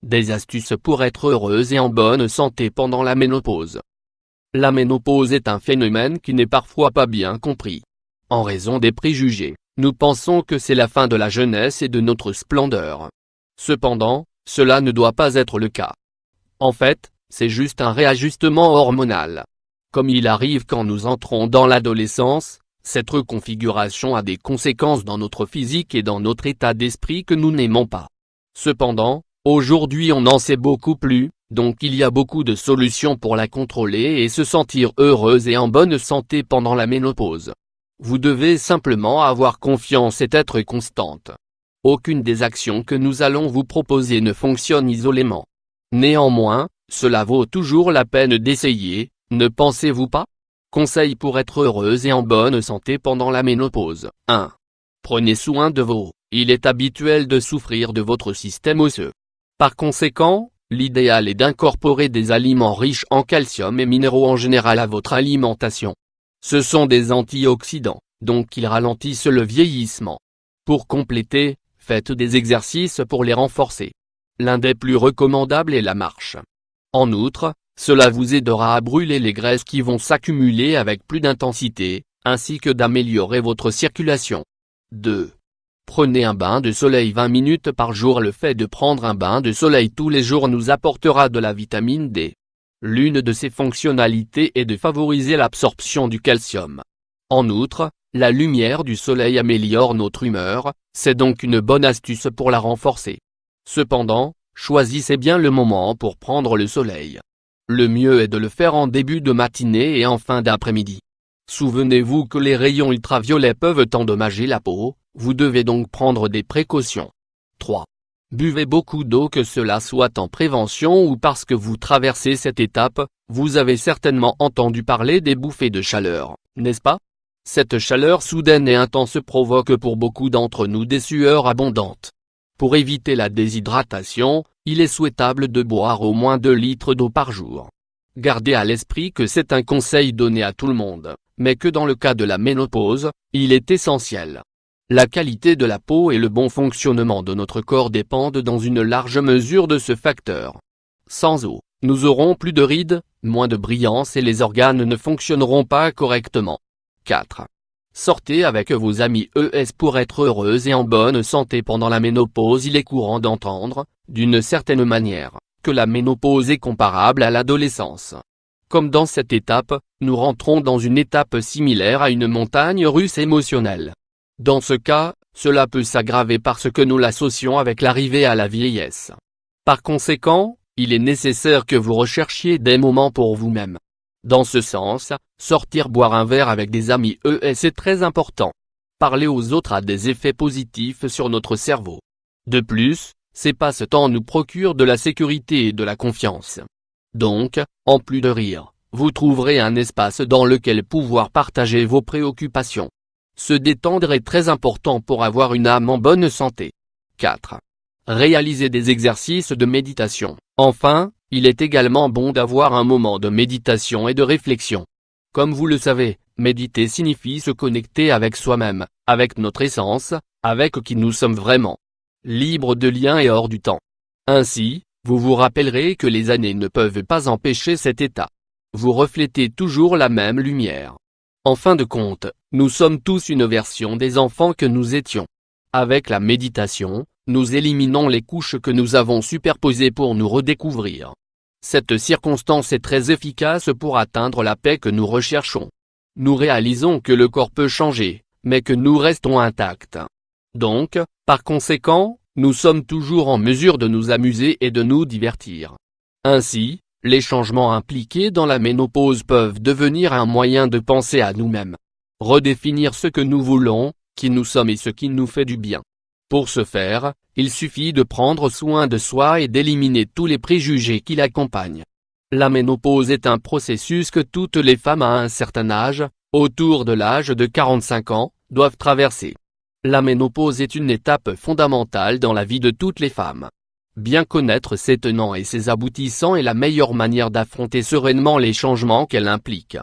Des astuces pour être heureuse et en bonne santé pendant la ménopause. La ménopause est un phénomène qui n'est parfois pas bien compris. En raison des préjugés, nous pensons que c'est la fin de la jeunesse et de notre splendeur. Cependant, cela ne doit pas être le cas. En fait, c'est juste un réajustement hormonal. Comme il arrive quand nous entrons dans l'adolescence, cette reconfiguration a des conséquences dans notre physique et dans notre état d'esprit que nous n'aimons pas. Cependant, aujourd'hui on en sait beaucoup plus, donc il y a beaucoup de solutions pour la contrôler et se sentir heureuse et en bonne santé pendant la ménopause. Vous devez simplement avoir confiance et être constante. Aucune des actions que nous allons vous proposer ne fonctionne isolément. Néanmoins, cela vaut toujours la peine d'essayer, ne pensez-vous pas? Conseils pour être heureuse et en bonne santé pendant la ménopause. 1. Prenez soin de vos. Il est habituel de souffrir de votre système osseux. Par conséquent, l'idéal est d'incorporer des aliments riches en calcium et minéraux en général à votre alimentation. Ce sont des antioxydants, donc ils ralentissent le vieillissement. Pour compléter, faites des exercices pour les renforcer. L'un des plus recommandables est la marche. En outre, cela vous aidera à brûler les graisses qui vont s'accumuler avec plus d'intensité, ainsi que d'améliorer votre circulation. 2. Prenez un bain de soleil 20 minutes par jour. Le fait de prendre un bain de soleil tous les jours nous apportera de la vitamine D. L'une de ses fonctionnalités est de favoriser l'absorption du calcium. En outre, la lumière du soleil améliore notre humeur, c'est donc une bonne astuce pour la renforcer. Cependant, choisissez bien le moment pour prendre le soleil. Le mieux est de le faire en début de matinée et en fin d'après-midi. Souvenez-vous que les rayons ultraviolets peuvent endommager la peau, vous devez donc prendre des précautions. 3. Buvez beaucoup d'eau, que cela soit en prévention ou parce que vous traversez cette étape. Vous avez certainement entendu parler des bouffées de chaleur, n'est-ce pas? Cette chaleur soudaine et intense provoque pour beaucoup d'entre nous des sueurs abondantes. Pour éviter la déshydratation, il est souhaitable de boire au moins 2 litres d'eau par jour. Gardez à l'esprit que c'est un conseil donné à tout le monde, mais que dans le cas de la ménopause, il est essentiel. La qualité de la peau et le bon fonctionnement de notre corps dépendent dans une large mesure de ce facteur. Sans eau, nous aurons plus de rides, moins de brillance et les organes ne fonctionneront pas correctement. 4. Sortez avec vos amis pour être heureuse et en bonne santé pendant la ménopause. Il est courant d'entendre, d'une certaine manière, que la ménopause est comparable à l'adolescence. Comme dans cette étape, nous rentrons dans une étape similaire à une montagne russe émotionnelle. Dans ce cas, cela peut s'aggraver parce que nous l'associons avec l'arrivée à la vieillesse. Par conséquent, il est nécessaire que vous recherchiez des moments pour vous-même. Dans ce sens, sortir boire un verre avec des amis est très important. Parler aux autres a des effets positifs sur notre cerveau. De plus, ces passe-temps nous procurent de la sécurité et de la confiance. Donc, en plus de rire, vous trouverez un espace dans lequel pouvoir partager vos préoccupations. Se détendre est très important pour avoir une âme en bonne santé. 4. Réaliser des exercices de méditation. Enfin, il est également bon d'avoir un moment de méditation et de réflexion. Comme vous le savez, méditer signifie se connecter avec soi-même, avec notre essence, avec qui nous sommes vraiment. Libre de lien et hors du temps. Ainsi, vous vous rappellerez que les années ne peuvent pas empêcher cet état. Vous reflétez toujours la même lumière. En fin de compte, nous sommes tous une version des enfants que nous étions. Avec la méditation, nous éliminons les couches que nous avons superposées pour nous redécouvrir. Cette circonstance est très efficace pour atteindre la paix que nous recherchons. Nous réalisons que le corps peut changer, mais que nous restons intacts. Donc, par conséquent, nous sommes toujours en mesure de nous amuser et de nous divertir. Ainsi, les changements impliqués dans la ménopause peuvent devenir un moyen de penser à nous-mêmes. Redéfinir ce que nous voulons, qui nous sommes et ce qui nous fait du bien. Pour ce faire, il suffit de prendre soin de soi et d'éliminer tous les préjugés qui l'accompagnent. La ménopause est un processus que toutes les femmes à un certain âge, autour de l'âge de 45 ans, doivent traverser. La ménopause est une étape fondamentale dans la vie de toutes les femmes. Bien connaître ses tenants et ses aboutissants est la meilleure manière d'affronter sereinement les changements qu'elle implique.